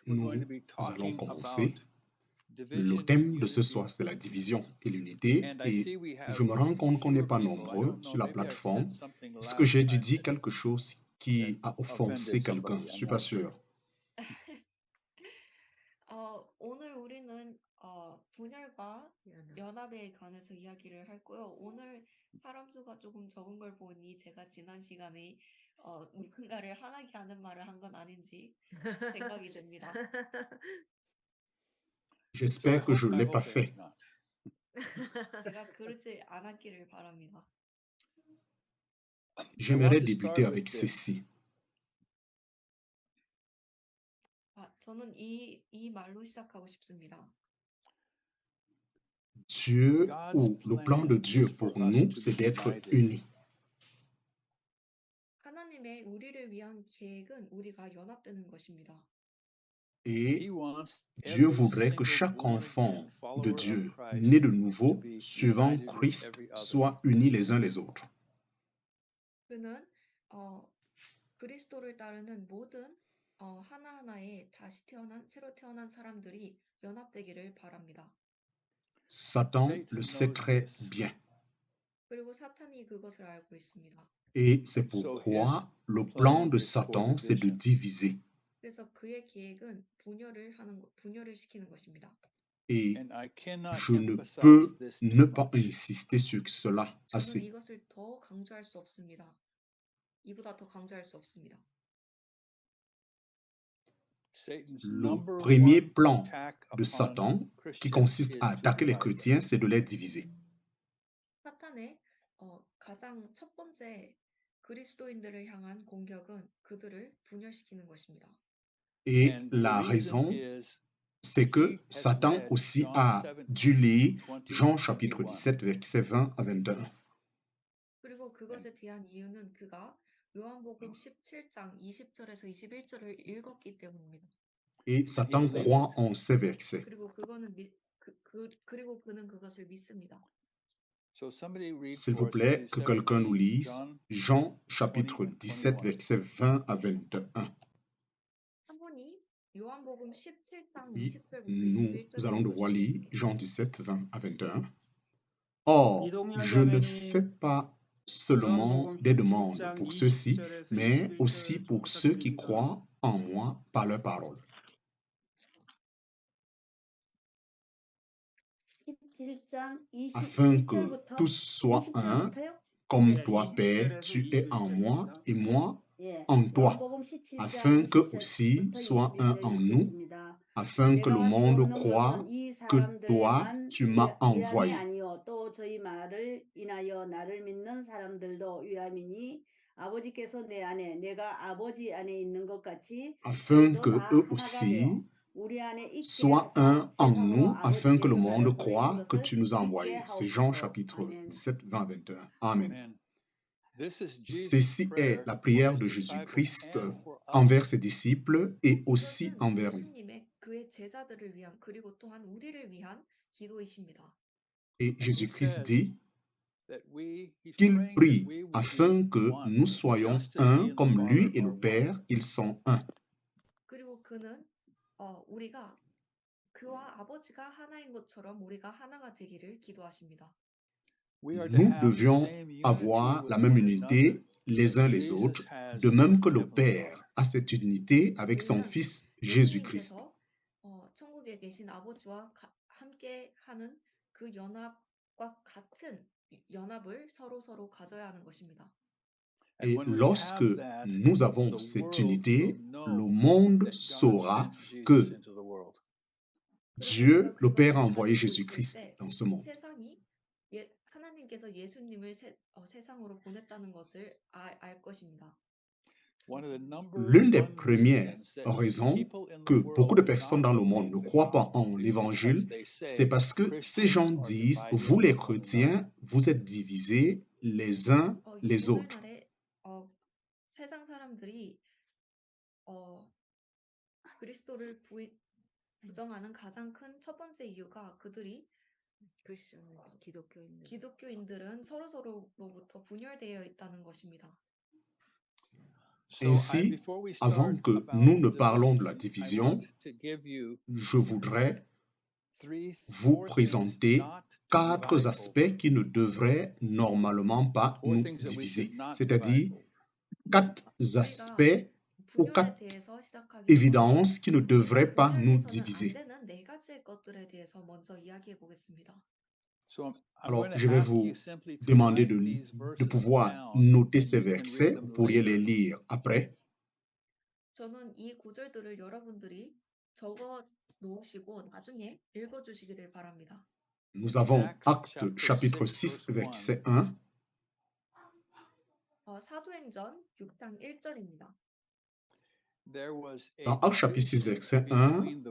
Nous allons commencer. Le thème de ce soir, c'est la division et l'unité. Et je me rends compte qu'on n'est pas nombreux sur la plateforme. Est-ce que j'ai dû dire quelque chose qui a offensé quelqu'un? Je ne suis pas sûr. 오늘 우리는 분열과 연합에 관해서 이야기를 할 거요. 오늘 사람 수가 조금 적은 걸 보니 제가 지난 시간에 누군가를 화나게 하는 말을 한 건 아닌지 생각이 됩니다. J'espère que je ne l'ai pas fait. 제가 그러지 않았기를 바랍니다. J'aimerais débuter avec ceci. 저는 이 말로 시작하고 싶습니다. Dieu ou le plan de Dieu pour nous, c'est d'être unis. 하나님의 우리를 위한 계획은 우리가 연합되는 것입니다. Et Dieu voudrait que chaque enfant de Dieu, né de nouveau, suivant Christ, soit unis les uns les autres. 그는 그리스도를 따르는 모든 하나하나의 다시 태어난 새로 태어난 사람들이 연합되기를 바랍니다. Satan le sait très bien. 그리고 사탄이 그것을 알고 있습니다. Et c'est pourquoi le plan de Satan, c'est de diviser. 그래서 그의 계획은 분열을 시키는 것입니다. Et je ne peux ne pas insister sur cela 저는 assez. 이것을 더 강조할 수 없습니다. 이보다 더 강조할 수 없습니다. Le premier plan de Satan, qui consiste à attaquer les chrétiens, c'est de les diviser. 사탄의 가장 첫 번째 그리스도인들을 향한 공격은 그들을 분열시키는 것입니다. Et la raison, c'est que Satan aussi a dû lire Jean chapitre 17, versets 20 à 21. 그리고 그것에 대한 이유는 그가 요한복음 17장 20절에서 21절을 읽었기 때문입니다. Et Satan croit en ces versets. 그리고 그는 그것을 믿습니다. S'il vous plaît, que quelqu'un nous lise Jean chapitre 17, versets 20 à 21. 한 분이 요한복음 17장 Oui, 20절부터 nous 21절 allons devoir lire 읽어주시겠습니까? Jean 17, 20 à 21. Or, je ne fais pas seulement des demandes pour ceux-ci, mais aussi pour ceux qui croient en moi par leur parole. 17장 Afin que 21절부터 tous soient un, 20절부터요? comme toi, Père, tu es en moi et moi en toi, 요한복음 17장 afin que aussi 20절부터 soient un 21절 en nous, 읽겠습니다. afin que le 내가 monde 뛰어넘는 croie 것은 이 que toi, 사람들만 tu m'as 위함이 envoyé, 아니요 또 저희 말을 인하여 나를 믿는 사람들도 위함이니 아버지께서 내 안에 내가 아버지 안에 있는 것 같이 afin 저희도 que 다 eux 하나가 aussi 되어 우리 안에 있게 soient 하사 un en 세상으로 nous, afin que le 아버지께서 monde 나를 보내신 croie que 것을 tu nous as 믿게 envoyés. C'est Jean 하옵소서. chapitre 아멘. 17, 20, 21. Amen. Amen. This is Jesus' Ceci est prayer la for prière his de disciples Jésus-Christ and for envers us. ses disciples et aussi 이것은 envers nous. 예수님의 그의 제자들을 위한 그리고 또한 우리를 위한 기도이십니다. Et And he Jésus-Christ says dit that he's qu'il praying that prie we will afin be que one, nous soyons just as he un and the comme Father lui et are le one. Père, ils sont un. 그리고 그는 우리가 그와 아버지가 하나인 것처럼 우리가 하나가 되기를 기도하십니다. We are to Nous have the devions same unity avoir with la même one unité another les that uns les Jesus autres, has de même with que the le Heavenly Père Father. a cette unité avec son 우리는 Fils Jésus-Christ. 예수님께서 천국에 계신 아버지와 함께 하는 그 연합과 같은 연합을 서로 가져야 하는 것입니다. And Et when we lorsque have that, nous avons the cette world unité, will le know monde that God saura sent Jesus que into the world. 그리고 Dieu, 우리가 le Père, a 그것을 envoyé 가지고 있을 Jésus-Christ 때 dans ce monde. 세상이 하나님께서 세상으로 보냈다는 것을 알 것입니다. L'une des premières raisons que beaucoup de personnes dans le monde ne croient pas en l'évangile, c'est parce que ces gens disent, vous les chrétiens, vous êtes divisés les uns les autres. 오늘날에 세상 사람들이 그리스도를 부정하는 가장 큰 첫 번째 이유가 그들이 기독교인들은 서로로부터 분열되어 있다는 것입니다. Ainsi, avant que nous ne parlons de la division, je voudrais vous présenter 4 aspects qui ne devraient normalement pas nous diviser, c'est-à-dire 4 aspects ou 4 분열에 대해서 시작하기 전에 évidences qui ne devraient pas nous 분열돼서는 안 diviser. 되는 4가지의 것들에 대해서 먼저 이야기해 보겠습니다. Alors, je vais vous demander de pouvoir noter ces versets. Vous pourriez les lire après. 저는 이 구절들을 여러분들이 적어 놓으시고 나중에 읽어 주시기를 바랍니다. Nous avons Actes chapitre 6, verset 1. 사도행전 6장 1절입니다. Dans Actes chapitre 6, verset 1,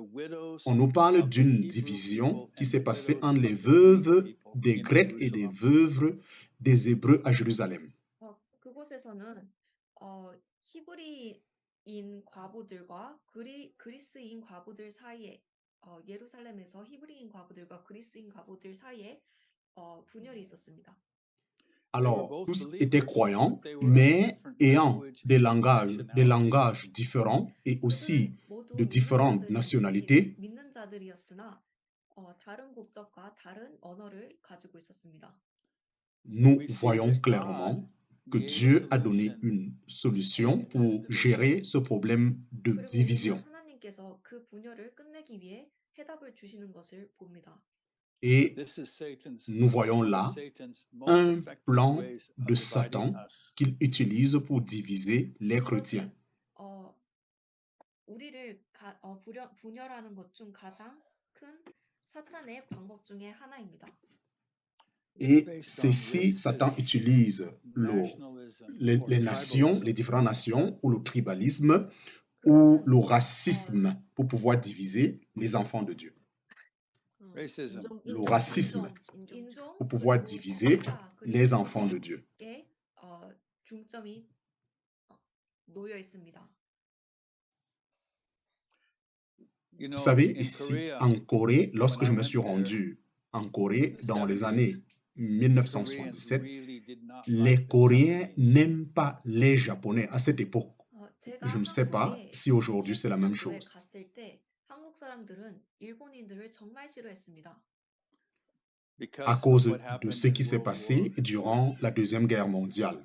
on nous parle d'une division qui s'est passée entre les veuves des Grecs et des veuves des Hébreux à Jérusalem. 그곳에서는 히브리인 과부들과 그리스인 과부들 사이에 예루살렘에서 히브리인 과부들과 그리스인 과부들 사이에 분열이 있었습니다. Alors, tous étaient croyants, mais ayant des langages différents et aussi de différentes nationalités. 믿는 자들이었으나 다른 국적과 다른 언어를 가지고 있었습니다. Nous voyons clairement que Dieu a donné une solution pour gérer ce problème de division. 하나님께서 그 분열을 끝내기 위해 해답을 주시는 것을 봅니다. Et nous voyons là un plan de Satan qu'il utilise pour diviser les chrétiens. 우리를 분열하는 것 중 가장 큰 사탄의 방법 중에 하나입니다. Et ceci, Satan utilise les nations, les différentes nations, ou le tribalisme, ou le racisme pour pouvoir diviser les enfants de Dieu. Le racisme pour pouvoir diviser les enfants de Dieu. 중점이 놓여 있습니다. Vous savez, ici en Corée, lorsque je me suis rendu en Corée dans les années 1977, les Coréens n'aiment pas les Japonais à cette époque. Je ne sais pas si aujourd'hui c'est la même chose. À cause de ce qui s'est passé durant la Deuxième Guerre mondiale.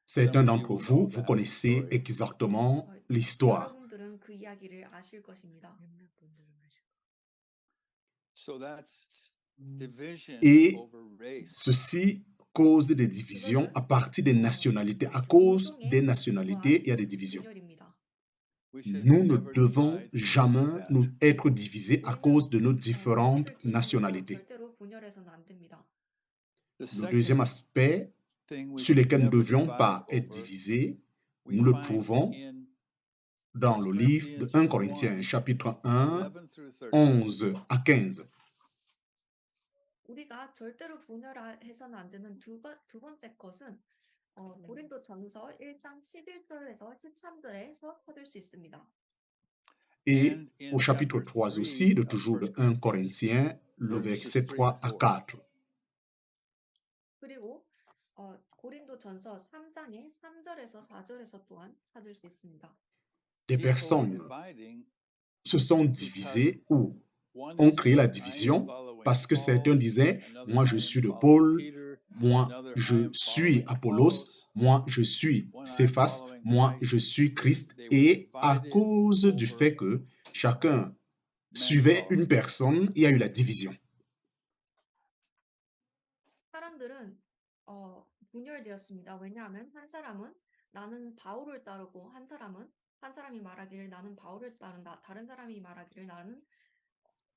Certains d'entre vous, vous connaissez exactement l'histoire. Et ceci cause des divisions à partir des nationalités. À cause des nationalités, il y a des divisions. Nous ne devons jamais nous être divisés à cause de nos différentes nationalités. Le deuxième aspect sur lequel nous ne devions pas être divisés, nous le trouvons dans le livre de 1 Corinthiens, chapitre 1, 11 à 15. 우리가 절대로 분열해서는 안 되는 두 번째 것은 고린도전서 1장 11절에서 13절에서 찾을 수 있습니다. Et au chapitre 3 aussi, de toujours de 1 Corinthiens, le verset 3 à 4. 그리고 고린도전서 3장의 3절에서 4절에서 또한 찾을 수 있습니다. Des personnes se sont divisées ou ont créé la division parce que certains disaient, moi je suis de Paul, moi je suis Apollos, moi je suis Céphas, moi je suis Christ. Et à cause du fait que chacun suivait une personne, il y a eu la division. 사람들은 분열되었습니다. 왜냐하면 한 사람은 나는 바울을 따르고 한 사람이 말하기를 나는 바울을 따른다. 다른 사람이 말하기를 나는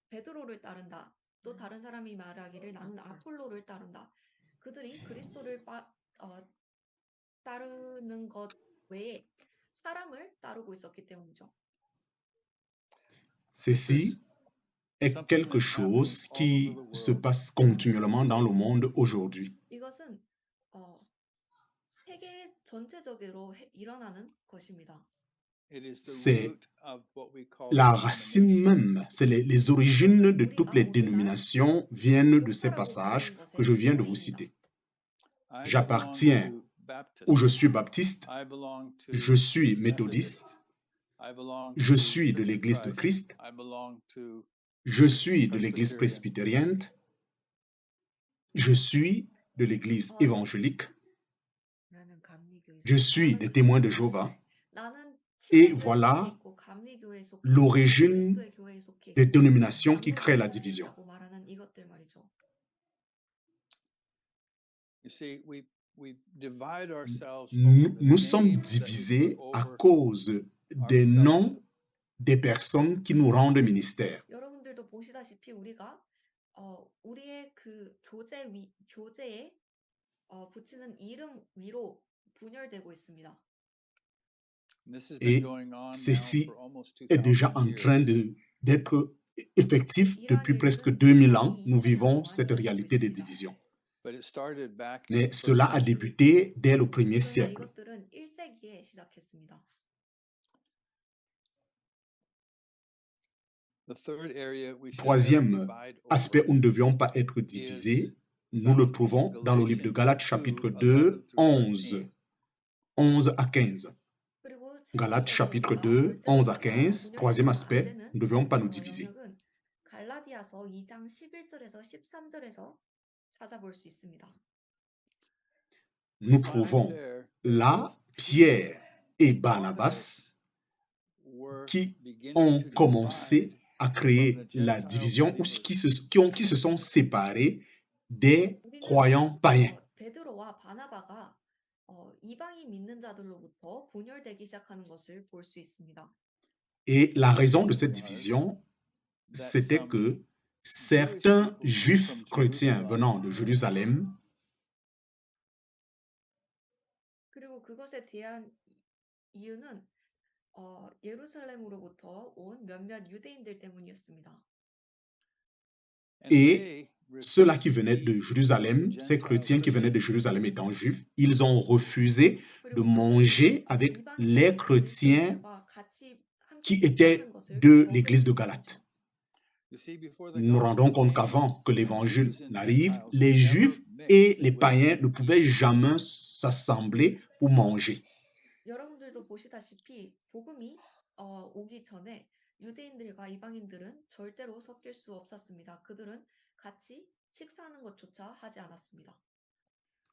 베드로를 따른다. 또 다른 사람이 말하기를 나는 아폴로를 따른다. 그들이 그리스도를 따르는 것 외에 사람을 따르고 있었기 때문이죠. Ceci est quelque chose qui se passe continuellement dans le monde aujourd'hui. 이것은 세계 전체적으로 일어나는 것입니다. C'est la racine même, c'est les origines de toutes les dénominations viennent de ces passages que je viens de vous citer. j'appartiens ou je suis baptiste, je suis méthodiste, je suis de l'Église de Christ, je suis de l'Église presbytérienne, je suis de l'Église évangélique, je suis des témoins de Jéhovah. Et voilà l'origine des dénominations qui créent la division. Nous sommes divisés à cause des noms des personnes qui nous rendent ministère. 여러분들도 보시다시피 우리가 우리의 그 교제에 붙이는 이름 위로 분열되고 있습니다. Et ceci est déjà en train d'être effectif depuis presque 2000 ans. Nous vivons cette réalité des divisions. Mais cela a débuté dès le 1er siècle. 이것들은 1세기에 시작했습니다. Troisième aspect où nous ne devions pas être divisés, nous le trouvons dans le livre de Galates chapitre 2, 11 à 15. Galates chapitre 2, 11 à 15, troisième aspect, nous ne devions pas nous diviser. 갈라디아서 2장 11절에서 13절에서 찾아볼 수 있습니다. Nous trouvons là Pierre et Barnabas qui ont commencé à créer la division ou qui se sont séparés des croyants païens. 베드로와 바나바가 이방인 믿는 자들로부터 분열되기 시작하는 것을 볼 수 있습니다. Et la raison de cette division, c'était que certains juifs chrétiens venant de Jérusalem 그리고 그것에 대한 이유는 예루살렘으로부터 온 몇몇 유대인들 때문이었습니다. Et ceux-là qui venaient de Jérusalem, ces chrétiens qui venaient de Jérusalem étant juifs, ils ont refusé de manger avec les chrétiens qui étaient de l'église de Galate. Nous nous rendons compte qu'avant que l'évangile n'arrive, les juifs et les païens ne pouvaient jamais s'assembler pour manger. 여러분들도 보시다시피 복음이 오기 전에 유대인들과 이방인들은 절대로 섞일 수 없었습니다. 그들은 같이 식사하는 것조차 하지 않았습니다.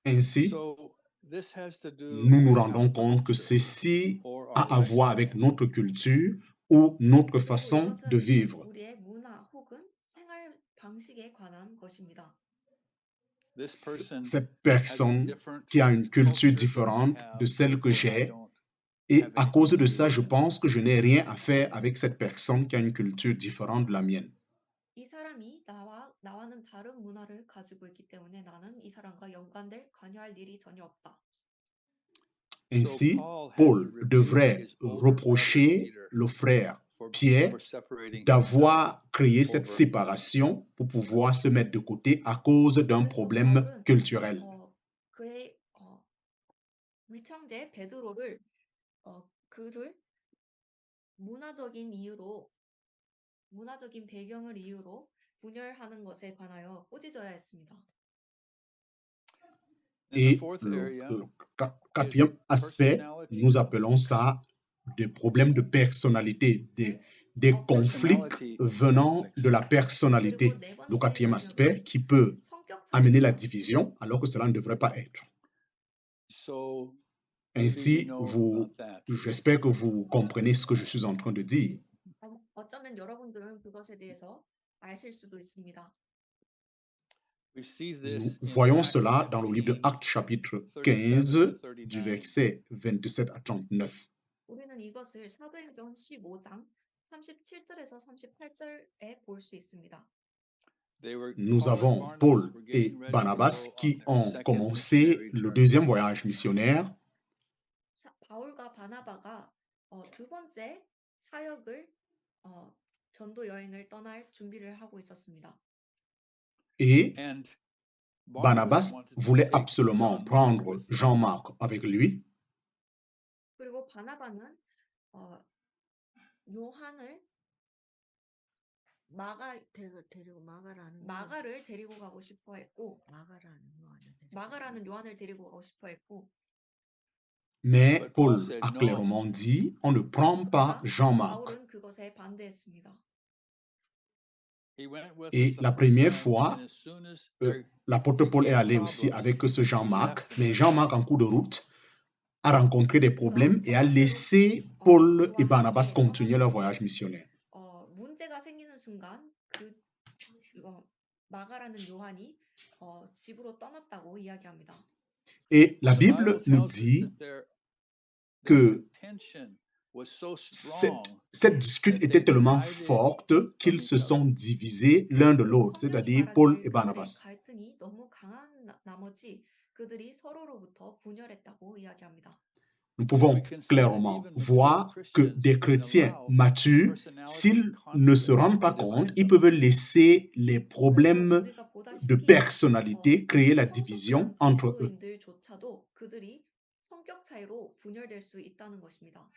Ainsi, nous nous rendons compte que ceci a à voir avec notre culture ou notre façon de vivre. 우리의 문화 혹은 생활 방식에 관한 것입니다. Cette personne qui a une culture différente de celle que j'ai, et à cause de ça, je pense que je n'ai rien à faire avec cette personne qui a une culture différente de la mienne. 이 사람이 나와는 다른 문화를 가지고 있기 때문에 나는 이 사람과 연관될 관여할 일이 전혀 없다. Ainsi, Paul devrait reprocher le frère Pierre d'avoir créé cette séparation pour pouvoir se mettre de côté à cause d'un problème culturel. 그의 위창제 베드로를 그를 문화적인 배경을 이유로 분열하는 것에 관하여 꾸짖어야 했습니다. Et le quatrième aspect, nous appelons ça des problèmes de personnalité, des conflits venant de la personnalité. Le quatrième aspect qui peut amener la division alors que cela ne devrait pas être. Ainsi, j'espère que vous comprenez ce que je suis en train de dire. 어쩌면 여러분들은 그것에 대해서 아실 수도 있습니다. Nous voyons cela dans le livre de Actes chapitre 15 du verset 27 à 39. 우리는 이것을 사도행전 15장 37절에서 38절에 볼 수 있습니다. Nous avons Paul et Barnabas qui ont commencé le deuxième voyage missionnaire. 바울과 바나바가 두 번째 사역을 전도 여행을 떠날 준비를 하고 있었습니다. Et Barnabas voulait absolument prendre Jean-Marc avec lui. 그리고 바나바는 마가를 데리고 가고 싶어 했고, 마가라는 요한을 데리고 가고 싶어 했고, mais But Paul Paul said a no. clairement dit, on ne prend pas 그러나 Jean-Marc. 바울은 그것에 반대했습니다. He went with Et us the la first première time, fois, and as soon as l'apôtre Paul est allé aussi avec ce Jean-Marc, mais Jean-Marc, en cours de route, a rencontré des problèmes et a laissé Paul et Barnabas continuer leur voyage missionnaire. 문제가 생기는 순간 마가라는 요한이 집으로 떠났다고 이야기합니다. Et la the Bible Bible nous tells us dit that their que tension was so strong cette dispute that était they tellement divided forte qu'ils each se sont other. divisés l'un de l'autre, 성경이 c'est-à-dire Paul 말하길 et 그들의 Barnabas. 갈등이 너무 강한 나머지 그들이 서로로부터 분열했다고 이야기합니다. Nous pouvons clairement voir que des chrétiens matures, s'ils ne se rendent pas compte, ils peuvent laisser les problèmes 우리가 보다시피 de personnalité créer la division entre eux. 그리스도인들조차도 그들이 성격 차이로 분열될 수 있다는 것입니다.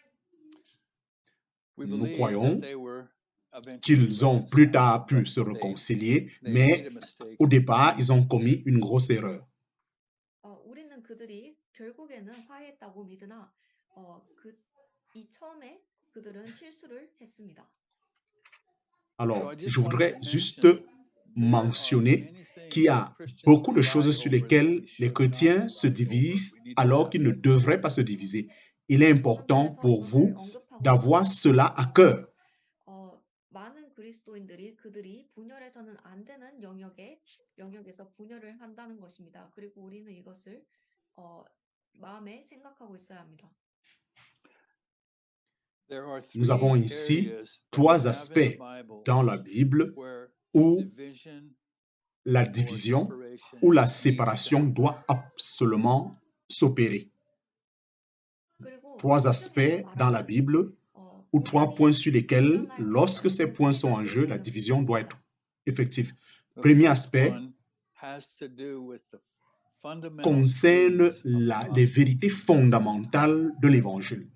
We Nous believe croyons that they were eventually qu'ils ont plus tard reconciled, pu se but réconcilier, they mais made a mistake. au départ, ils ont commis une grosse erreur. 우리는 그들이 결국에는 화해했다고 믿으나 이 처음에 그들은 실수를 했습니다. Alors, je voudrais juste mentionner qu'il y a beaucoup de choses sur lesquelles les chrétiens se divisent alors qu'ils ne devraient pas se diviser. Il est important pour vous d'avoir cela à cœur. 많은 그리스도인들이 그들이 분열해서는 안 되는 영역에서 분열을 한다는 것입니다. 그리고 우리는 이것을 마음에 생각하고 있어야 합니다. Nous avons ici trois aspects dans la Bible où la division ou la séparation doit absolument s'opérer. Trois aspects dans la Bible ou trois points sur lesquels, lorsque ces points sont en jeu, la division doit être effective. Premier aspect concerne les vérités fondamentales de l'Évangile.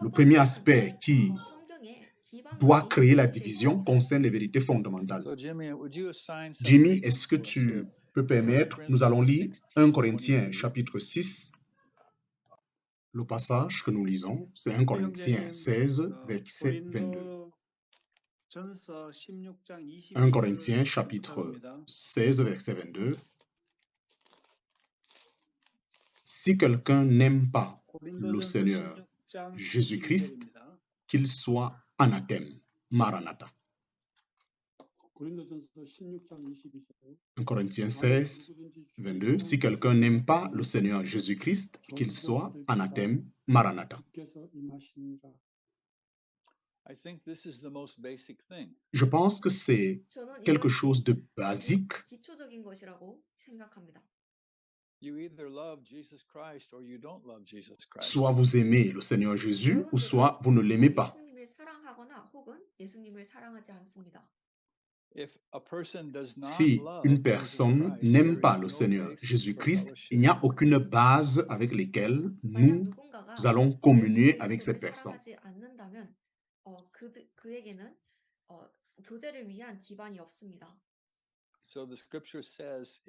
Le premier aspect qui doit créer la division concerne les vérités fondamentales. Jimmy, est-ce que tu peux permettre, nous allons lire 1 Corinthiens chapitre 6. Le passage que nous lisons, c'est 1 Corinthiens 16, verset 22. 1 Corinthiens chapitre 16, verset 22. Si quelqu'un n'aime pas le Seigneur Jésus-Christ, qu'il soit anathème, Maranatha. 1 Corinthiens 16, 22. Si quelqu'un n'aime pas le Seigneur Jésus-Christ, qu'il soit anathème, Maranatha. Je pense que c'est quelque chose de basique. Soit vous aimez le Seigneur Jésus, ou soit vous ne l'aimez pas. Si une personne n'aime pas le Seigneur Jésus-Christ, il n'y a aucune base avec laquelle nous allons communier avec cette personne.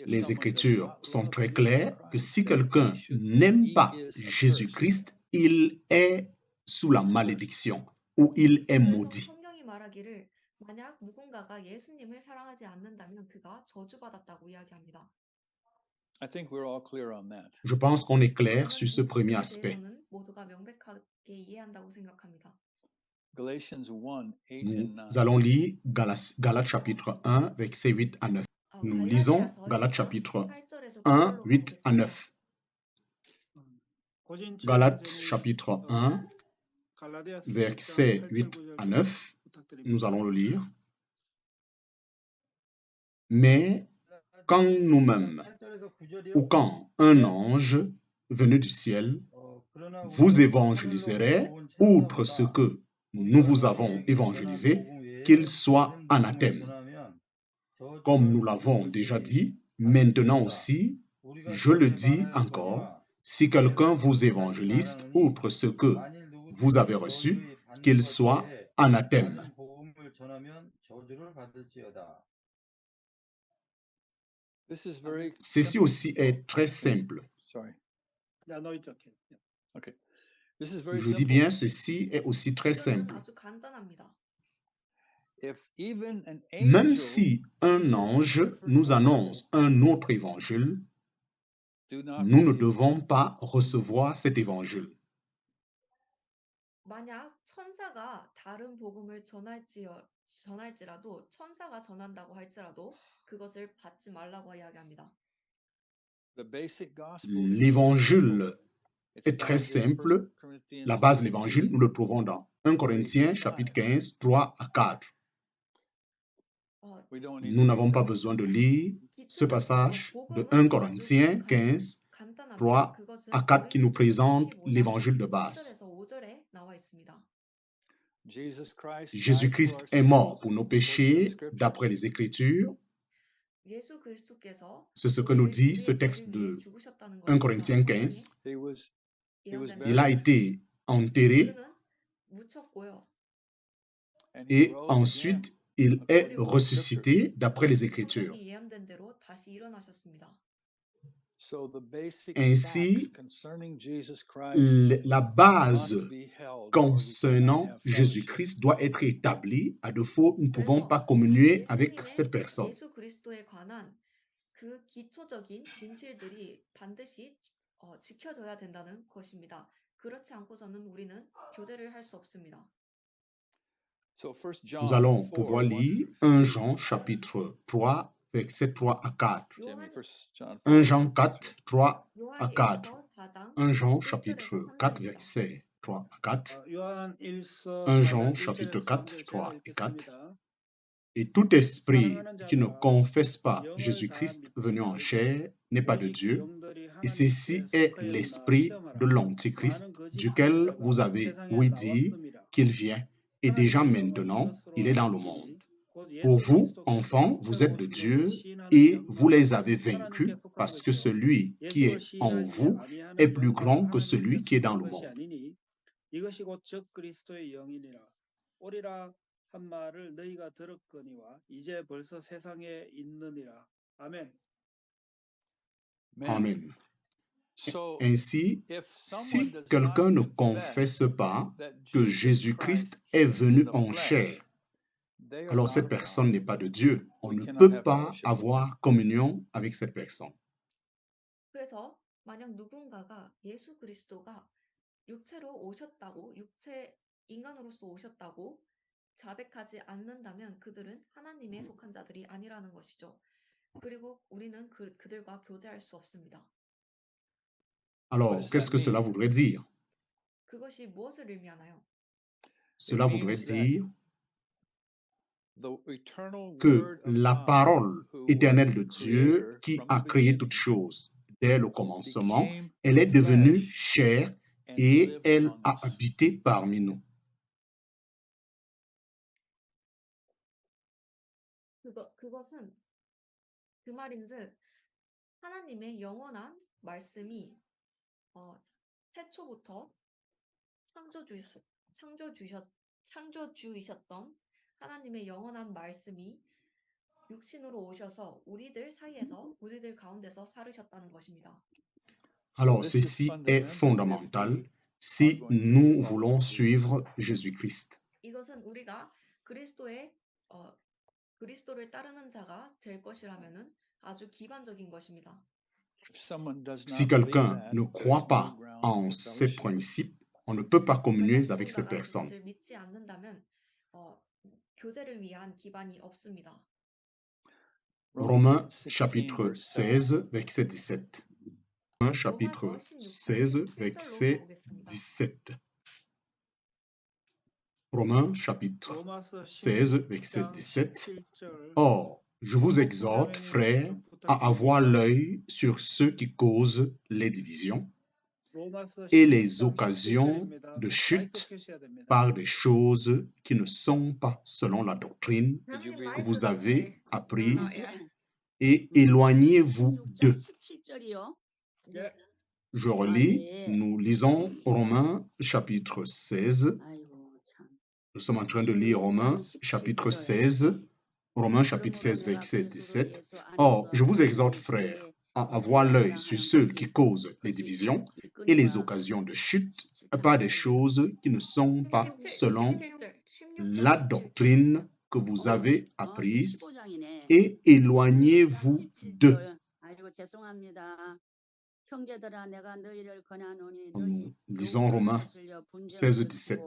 Les Écritures sont très claires que si quelqu'un n'aime pas Jésus-Christ, il est sous la malédiction ou il est maudit. 만약 누군가가 예수님을 사랑하지 않는다면 그가 저주받았다고 이야기합니다. Je pense qu'on est clair sur ce premier aspect. 모두가 명백하게 이해한다고 생각합니다. Nous allons lire Galates chapitre 1, versets 8 à 9. Nous lisons Galates chapitre 1, 8 à 9. Galates chapitre 1, versets 8 à 9. Nous allons le lire. Mais quand nous-mêmes, ou quand un ange venu du ciel vous évangéliserait, outre ce que nous vous avons évangélisé, qu'il soit anathème. Comme nous l'avons déjà dit, maintenant aussi, je le dis encore, si quelqu'un vous évangélise, outre ce que vous avez reçu, qu'il soit anathème. This is very Ceci simple. aussi est très simple. Sorry. Yeah, no, it's okay. Yeah. Okay. This is very Je dis simple. bien, ceci est aussi très 이것은 simple. 아주 간단합니다. If even an Même angel si un teaches a ange different nous gospel, annonce un autre évangile, do not nous ne receive it. devons pas recevoir cet évangile. 만약 천사가 다른 복음을 전할지라도 천사가 전한다고 할지라도 그것을 받지 말라고 이야기합니다. The basic gospel is very simple. L'évangile It's est très found in 1 simple. Corinthians La base de 15, l'évangile, nous le trouvons dans 1 Corinthiens chapitre 15, 3 à 4. We don't need Nous to n'avons read pas that. besoin de lire ce 기초적으로 passage de 복음은 1 아주 Corinthiens 15, 간단합니다. 3 그것은 à 4 qui nous 고린도전서 présente 15장 l'évangile de base. 3절에서 5절에 나와 있습니다. Jesus Christ died for Jésus-Christ our est mort sins pour nos according to the péchés scriptures. d'après les Écritures. 예수 그리스도께서 C'est ce que nous dit 우리의 ce 죄를 texte 위해 de 죽으셨다는 1 것입니다. Corinthiens 성경에 15. He was 예언된 Il a buried. été enterré 그는 묻혔고요. And he et rose again ensuite il est according to the scriptures. ressuscité d'après les Écritures. 성경이 예언된 대로 다시 일어나셨습니다. So the basic Ainsi, facts concerning Jesus Christ la base must be held, or we cannot concernant have fellowship. Jésus-Christ doit être établie. À défaut, nous ne pouvons 그래서 pas communier avec cette 예수님의 personne. 예수 그리스도에 관한 그 기초적인 진실들이 반드시 지켜져야 된다는 것입니다. 그렇지 않고서는 우리는 교제를 할 수 없습니다. So 1 Nous John allons 4, pouvoir 1 lire through 1 3. Jean chapitre 3, versets 3 à 4. Jamie, 요한 1 John 1 4, Jean 1 4, 3 à 4. 요한 4장 1 Jean 1절에서 chapitre 4, 3절입니다. versets 3 à 4. 요한 1서 1 4장 Jean 1절에서 chapitre 4, 3 et 4. 읽겠습니다. Et tout esprit 사랑하는 qui ne 자들아, confesse pas 영을 Jésus-Christ 다 venu en 믿지 chair n'est pas de 오직 Dieu. 영들이 Et ceci 하나님께 est 속하였나 l'esprit 시험하라. de l'Antichrist, 많은 거짓 duquel vous 선지자가 avez 세상에 ouï dire 나왔음이라. qu'il vient. Et déjà 하나님의 영은 maintenant, 이것으로 il est dans le 알지니 monde. 곧 Pour 예수 vous, 그리스도께서 enfants, vous êtes de 육체로 Dieu 오신 것을 시인하는 et vous les 영광은 avez vaincus 하나님께 속한 parce que 것이요 celui qui 예수를 est en 시인하지 vous 아니하는 est plus grand 영광은 que celui 하나님께 qui est dans 속한 le 것이 monde. 아니니 이것이 곧 적 그리스도의 영이니라. 오리라 한 말을 너희가 들었거니와 이제 벌써 세상에 있느니라. 아멘. Amen. So Ainsi, if si someone does quelqu'un ne not confesse confess pas that que Jesus Jésus-Christ Christ est came venu in the en flesh, chair, they are alors not cette of personne God. n'est pas de Dieu. On We ne cannot peut have pas fellowship with them. avoir communion avec cette personne. 그래서 만약 누군가가 예수 그리스도가 육체로 오셨다고 인간으로서 오셨다고 자백하지 않는다면 그들은 하나님에 속한 자들이 아니라는 것이죠. 그리고 우리는 그들과 교제할 수 없습니다. Alors, What does qu'est-ce that que cela mean? voudrait dire? 그것이 무엇을 의미하나요? Cela means voudrait that dire The eternal que word of la God, parole who éternelle was de the Dieu, creator qui from a the créé beginning, toutes choses dès le commencement, became elle est devenue flesh chair and et lived elle among a us. habité parmi nous. 그것은 그 말인즉 하나님의 영원한 말씀이 태초부터 창조주이셨던 하나님의 영원한 말씀이 육신으로 오셔서 우리들 사이에서 우리들 가운데서 살으셨다는 것입니다. Alors, So this is ceci est fundamental fondamental if we si are going to nous follow voulons Jesus. suivre Jésus-Christ. 이것은 우리가 그리스도를 따르는 자가 될 것이라면은 아주 기반적인 것입니다. If someone does Si not believe quelqu'un that, ne there's croit no pas grounds en for ces fellowship. principes, on ne peut pas communier 만약 avec cette 누군가가 personne. 그것을 믿지 않는다면 교제를 위한 기반이 없습니다. Romains 16, chapitre verse 7. 16, verset 17. Romains chapitre 로마서 16장 16, 17절로 verset 가보겠습니다. 17. Romains chapitre 로마서 16, verset 16장 17. 17절. Or, je vous exhorte, frères, à avoir l'œil sur ceux qui causent les divisions 로마서 et 16장 les occasions 17절입니다. de chute 마이크 켜셔야 됩니다. par des choses qui ne sont pas selon la doctrine Could you que read? vous avez apprise et éloignez-vous d'eux. 17절이요. 네. Je relis, nous lisons Romains chapitre 16. 아이고 참. Nous sommes en train de lire Romains chapitre 16, Romains chapitre 16, verset 17. Or, je vous exhorte, frères, à avoir l'œil sur ceux qui causent les divisions et les occasions de chute par des choses qui ne sont pas selon la doctrine que vous avez apprise et éloignez-vous d'eux. Nous lisons Romains 16, 17.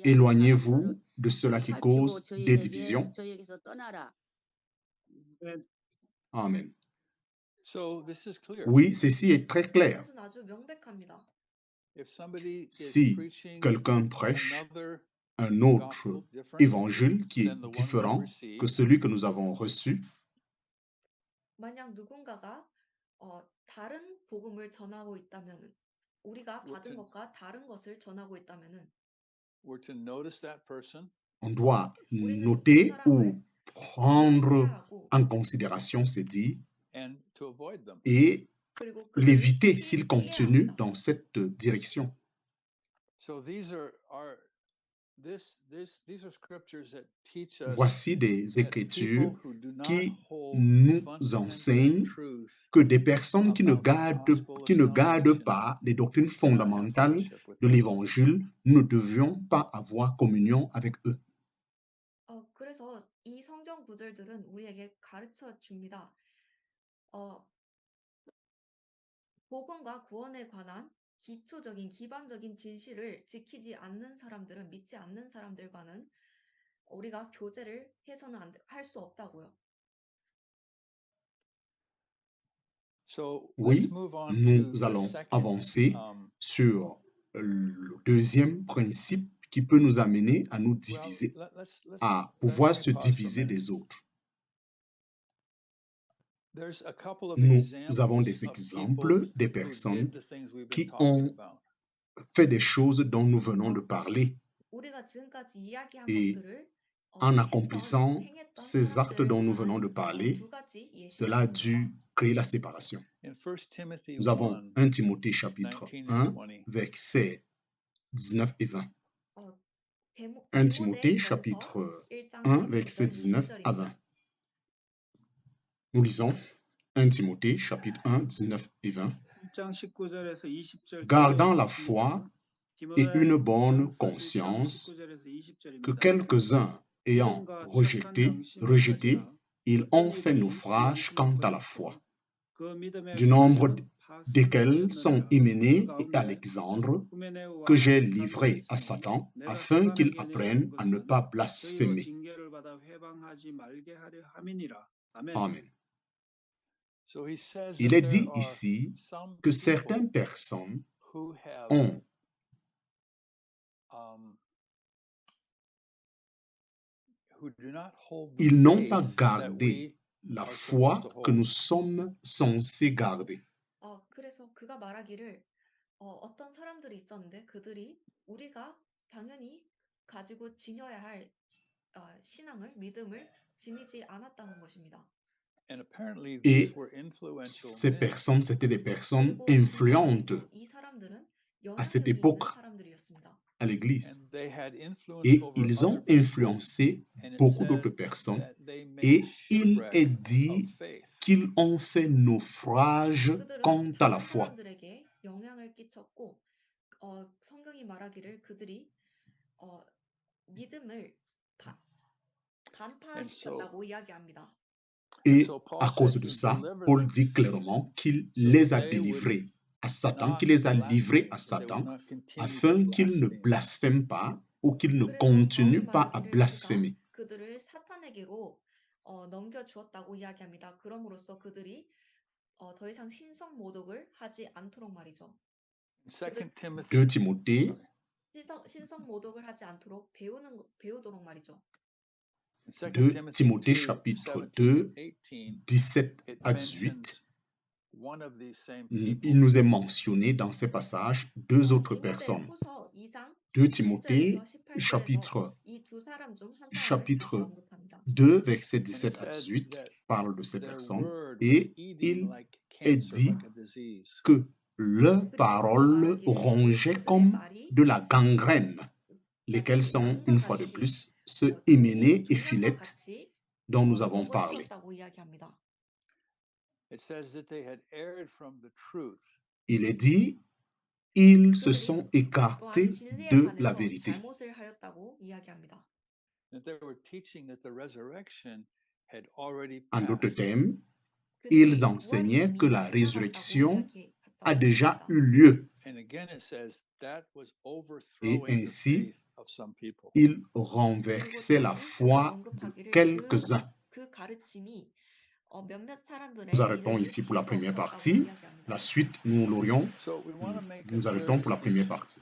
Éloignez-vous de ceux-là qui causent des divisions. Amen. Oui, ceci est très clair. 이것은 아주 명백합니다. Si quelqu'un prêche un autre évangile qui est différent que celui que nous avons reçu, 만약 누군가가 다른 복음을 전하고 있다면은 우리가 받은 것과 다른 것을 전하고 있다면은 we're to notice that person on doit noter ou prendre en considération ces dits and to avoid them. et 그리고 l'éviter s'il continue dans cette direction. So these are scriptures that teach us Voici des that écritures people who do not qui hold nous fundamental enseignent truth que des personnes qui ne about the gardent gospel of pas les doctrines salvation cannot have fondamentales fellowship with de them. l'évangile, nous ne devions pas avoir communion avec eux. 그래서 이 성경 구절들은 우리에게 가르쳐 줍니다. 복음과 구원에 관한 기초적인 기반적인 진실을 지키지 않는 사람들은 믿지 않는 사람들과는 우리가 교제를 해서는 할 수 없다고요. So Oui, let's move on to nous the allons second avancer sur le deuxième principe qui peut nous amener à nous diviser, à pouvoir se diviser des autres. Nous avons des exemples des personnes qui ont fait des choses dont nous venons de parler. Et en accomplissant ces actes dont nous venons de parler, cela a dû créer la séparation. Nous avons 1 Timothée chapitre 1, versets 19 et 20. 1 Timothée chapitre 1, versets 19 à 20. Nous lisons 1 Timothée chapitre 1, 19 et 20. Gardant la foi et une bonne conscience, que quelques-uns ayant rejeté, ils ont fait naufrage quant à la foi, du nombre desquels sont Hyménée et Alexandre, que j'ai livrés à Satan, afin qu'ils apprennent à ne pas blasphémer. Amen. Il est dit ici que certaines personnes ils n'ont pas gardé la foi que nous sommes censés garder. 그래서 그가 말하기를 어떤 사람들이 있었는데 그들이 우리가 당연히 가지고 지녀야 할 신앙을 믿음을 지니지 않았다는 것입니다. Et ces personnes, c'étaient des personnes influentes à cette époque à l'Église. Et ils ont influencé beaucoup d'autres personnes. Et il est dit qu'ils ont fait naufrage quant à la foi. 성경이 말하기를 그들이 믿음을 간파시켰다고 이야기합니다. Et à cause de ça, Paul dit clairement qu'il les a délivrés à Satan, qu'il les a livrés à Satan, afin qu'ils ne blasphèment pas ou qu'ils ne continuent pas à blasphémer. 그들을 사탄에게로 넘겨주었다고 이야기합니다. 그럼으로써 그들이 더 이상 신성 모독을 하지 않도록 말이죠. 2 Timothée 신성 모독을 하지 않도록 배우도록 말이죠. 2 Timothée chapitre 2, 17 à 18, il nous est mentionné dans ces passages deux autres personnes. 2 Timothée chapitre 2, versets 17 à 18, parle de ces personnes et il est dit que leurs paroles rongeaient comme de la gangrène, lesquelles sont, une fois de plus, ce Hyménée et Philette dont nous avons parlé. it says that they had erred from the truth. Il est dit, ils se sont écartés de la vérité. That they were teaching that the resurrection had already En d'autres passed. termes, ils enseignaient que la résurrection a déjà eu lieu And again, it says that was et overthrowing the ainsi, faith of some people. ils renversaient la foi de quelques-uns. Nous arrêtons ici pour la première partie. La suite, nous l'aurions. So we want to make it Nous clear arrêtons pour la première distinction. partie.